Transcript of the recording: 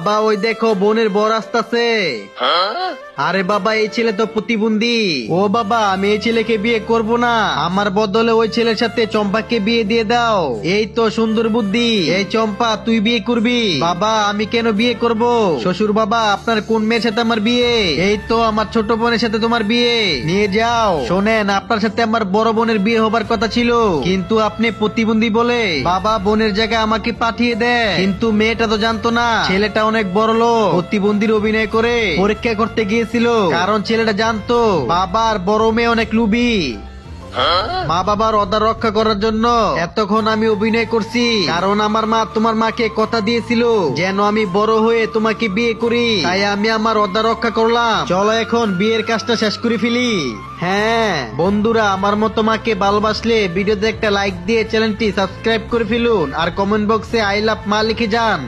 বাবা ওই দেখো বোনের বর আসতেছে। আরে বাবা এই ছেলে তো প্রতিবন্ধী। ও বাবা আমি এই ছেলেকে বিয়ে করব না, আমার বদলে ওই ছেলের সাথে চম্পাকে বিয়ে দিয়ে দাও। এই তো সুন্দর বুদ্ধি। এই চম্পা তুই বিয়ে করবি? বাবা আমি কেন বিয়ে করব? শ্বশুর বাবা আপনার কোন মেয়ের সাথে আমার বিয়ে? এই তো আমার ছোট বোনের সাথে তোমার বিয়ে, নিয়ে যাও। শোনেন আপনার সাথে আমার বড় বোনের বিয়ে হবার কথা ছিল, কিন্তু আপনি প্রতিবন্ধী বলে বাবা বোনের জায়গায় আমাকে পাঠিয়ে দেয়। কিন্তু মেয়েটা তো জানতো না ছেলেটা অনেক বড় লোক, প্রতিবন্ধীর অভিনয় করে পরীক্ষা করতে গিয়েছিল, কারণ ছেলেটা জানতো বাবার বড় মেয়ে অনেক লুবি। মা বাবার অর্ডার রক্ষা করার জন্য এতক্ষণ আমি অভিনয় করছি, কারণ আমার মা তোমার মাকে কথা দিয়েছিল যেন আমি বড় হয়ে তোমাকে বিয়ে করি, তাই আমি আমার অর্ডার রক্ষা করলাম। চলো এখন বিয়ের কাজটা শেষ করে ফেলি। হ্যাঁ বন্ধুরা, আমার মতো মাকে ভালোবাসলে ভিডিওতে একটা লাইক দিয়ে চ্যানেলটি সাবস্ক্রাইব করে ফেলুন, আর কমেন্ট বক্সে আই লাভ মা লিখে যান।